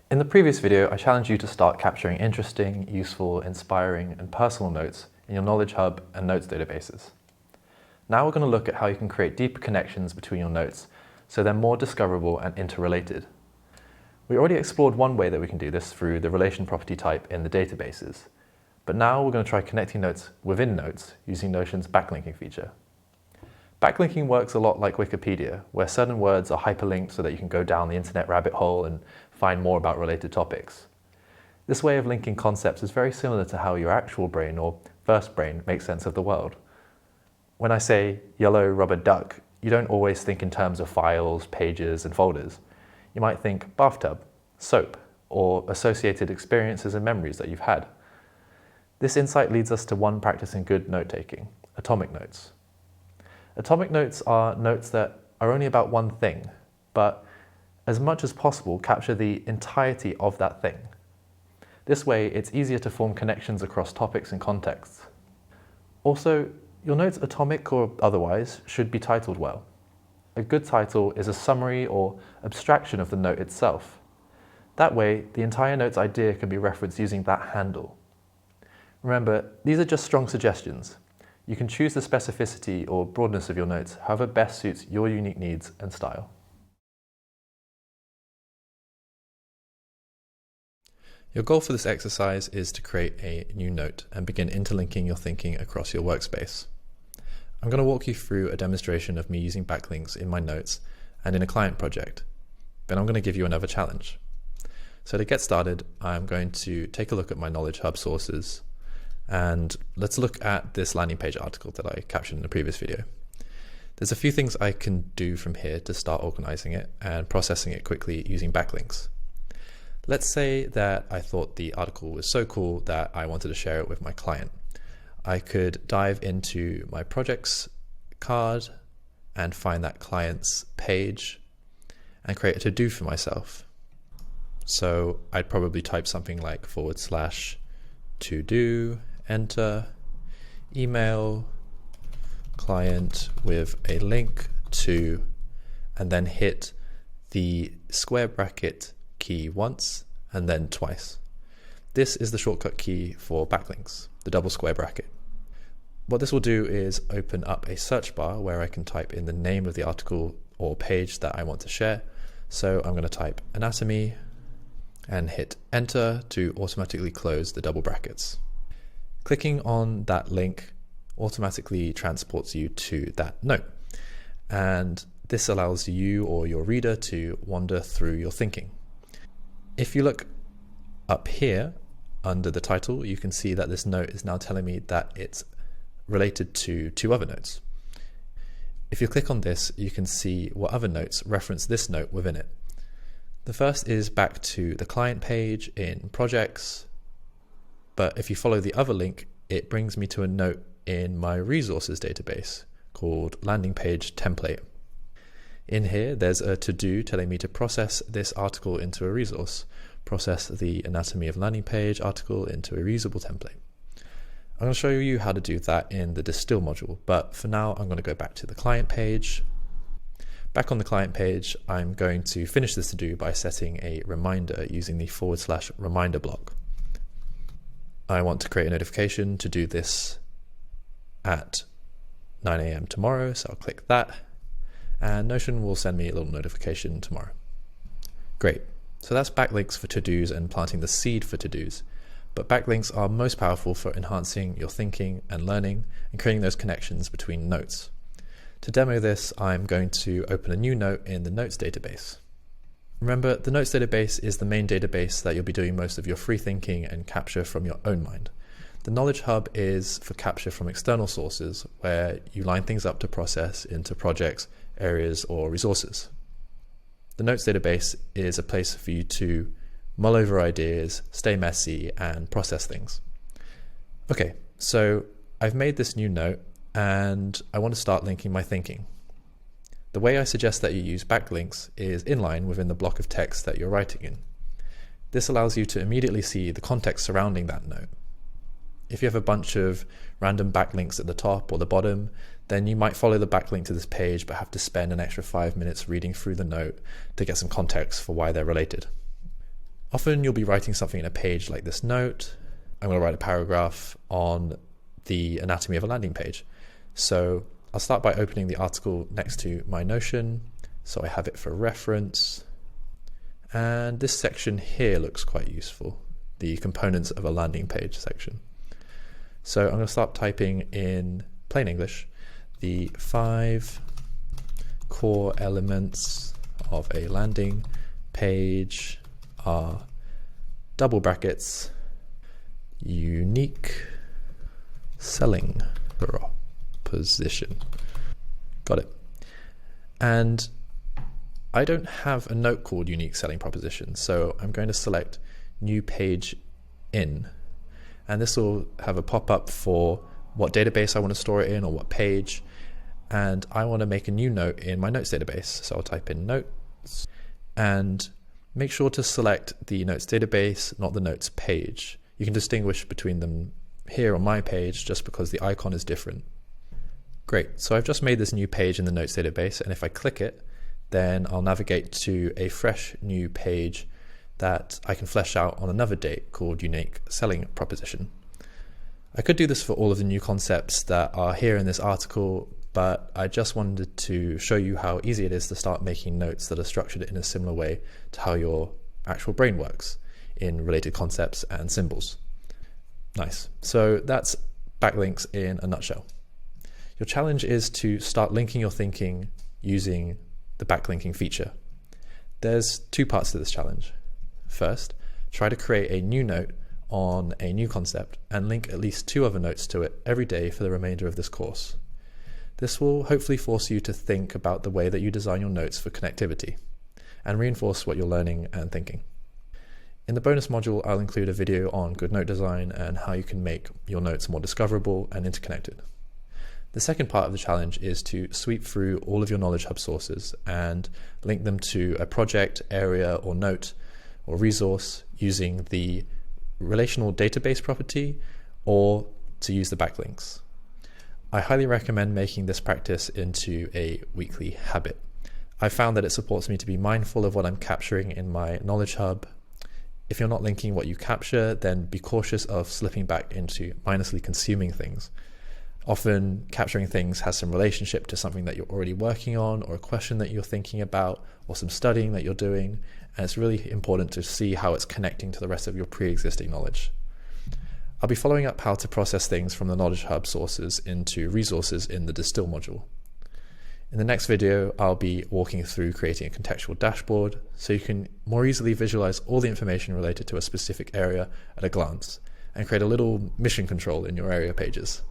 In the previous video, I challenged you to start capturing interesting, useful, inspiring, and personal notes in your Knowledge Hub and Notes databases. Now we're going to look at how you can create deeper connections between your notes so they're more discoverable and interrelated. We already explored one way that we can do this through the relation property type in the databases, but now we're going to try connecting notes within notes using Notion's backlinking feature. Backlinking works a lot like Wikipedia, where certain words are hyperlinked so that you can go down the internet rabbit hole and find more about related topics. This way of linking concepts is very similar to how your actual brain or first brain makes sense of the world. When I say yellow rubber duck, you don't always think in terms of files, pages, and folders. You might think bathtub, soap, or associated experiences and memories that you've had. This insight leads us to one practice in good note-taking, atomic notes. Atomic notes are notes that are only about one thing, but as much as possible capture the entirety of that thing. This way, it's easier to form connections across topics and contexts. Also, your notes, atomic or otherwise, should be titled well. A good title is a summary or abstraction of the note itself. That way, the entire note's idea can be referenced using that handle. Remember, these are just strong suggestions. You can choose the specificity or broadness of your notes, however best suits your unique needs and style. Your goal for this exercise is to create a new note and begin interlinking your thinking across your workspace. I'm going to walk you through a demonstration of me using backlinks in my notes and in a client project. Then I'm going to give you another challenge. So to get started, I'm going to take a look at my Knowledge Hub sources, and let's look at this landing page article that I captured in the previous video. There's a few things I can do from here to start organizing it and processing it quickly using backlinks. Let's say that I thought the article was so cool that I wanted to share it with my client. I could dive into my projects card and find that client's page and create a to-do for myself. So I'd probably type something like /to-do, enter, email, client with a link to, and then hit the square bracket key once and then twice. This is the shortcut key for backlinks, the double square bracket. What this will do is open up a search bar where I can type in the name of the article or page that I want to share. So I'm going to type anatomy and hit enter to automatically close the double brackets. Clicking on that link automatically transports you to that note. And this allows you or your reader to wander through your thinking. If you look up here under the title, you can see that this note is now telling me that it's related to two other notes. If you click on this, you can see what other notes reference this note within it. The first is back to the client page in projects, but if you follow the other link, it brings me to a note in my resources database called landing page template. In here, there's a to-do telling me to process this article into a resource, process the anatomy of landing page article into a reusable template. I'm going to show you how to do that in the distill module, but for now I'm going to go back to the client page. Back on the client page, I'm going to finish this to-do by setting a reminder using the /reminder block. I want to create a notification to do this at 9 AM tomorrow, so I'll click that, and Notion will send me a little notification tomorrow. Great, so that's backlinks for to-dos and planting the seed for to-dos. But backlinks are most powerful for enhancing your thinking and learning and creating those connections between notes. To demo this, I'm going to open a new note in the Notes database. Remember, the Notes database is the main database that you'll be doing most of your free thinking and capture from your own mind. The Knowledge Hub is for capture from external sources, where you line things up to process into projects, areas, or resources. The Notes database is a place for you to mull over ideas, stay messy, and process things. Okay, so I've made this new note and I want to start linking my thinking. The way I suggest that you use backlinks is inline within the block of text that you're writing in. This allows you to immediately see the context surrounding that note. If you have a bunch of random backlinks at the top or the bottom, then you might follow the backlink to this page but have to spend an extra 5 minutes reading through the note to get some context for why they're related. Often you'll be writing something in a page like this note. I'm going to write a paragraph on the anatomy of a landing page. So I'll start by opening the article next to my Notion, so I have it for reference. And this section here looks quite useful, the components of a landing page section. So I'm going to start typing in plain English the 5 core elements of a landing page are double brackets, unique selling proposition. Got it. And I don't have a note called unique selling proposition, so I'm going to select new page in, and this will have a pop-up for what database I want to store it in or what page, and I want to make a new note in my notes database. So I'll type in notes and make sure to select the notes database, not the notes page. You can distinguish between them here on my page just because the icon is different. Great, so I've just made this new page in the notes database, and if I click it, then I'll navigate to a fresh new page that I can flesh out on another date called unique selling proposition. I could do this for all of the new concepts that are here in this article, but I just wanted to show you how easy it is to start making notes that are structured in a similar way to how your actual brain works in related concepts and symbols. Nice. So that's backlinks in a nutshell. Your challenge is to start linking your thinking using the backlinking feature. There's 2 parts to this challenge. First, try to create a new note on a new concept and link at least 2 other notes to it every day for the remainder of this course. This will hopefully force you to think about the way that you design your notes for connectivity and reinforce what you're learning and thinking. In the bonus module, I'll include a video on good note design and how you can make your notes more discoverable and interconnected. The second part of the challenge is to sweep through all of your Knowledge Hub sources and link them to a project, area, or note or resource using the relational database property or to use the backlinks. I highly recommend making this practice into a weekly habit. I found that it supports me to be mindful of what I'm capturing in my Knowledge Hub. If you're not linking what you capture, then be cautious of slipping back into mindlessly consuming things. Often capturing things has some relationship to something that you're already working on or a question that you're thinking about or some studying that you're doing, and it's really important to see how it's connecting to the rest of your pre-existing knowledge. I'll be following up how to process things from the Knowledge Hub sources into resources in the Distill module. In the next video, I'll be walking through creating a contextual dashboard so you can more easily visualize all the information related to a specific area at a glance and create a little mission control in your area pages.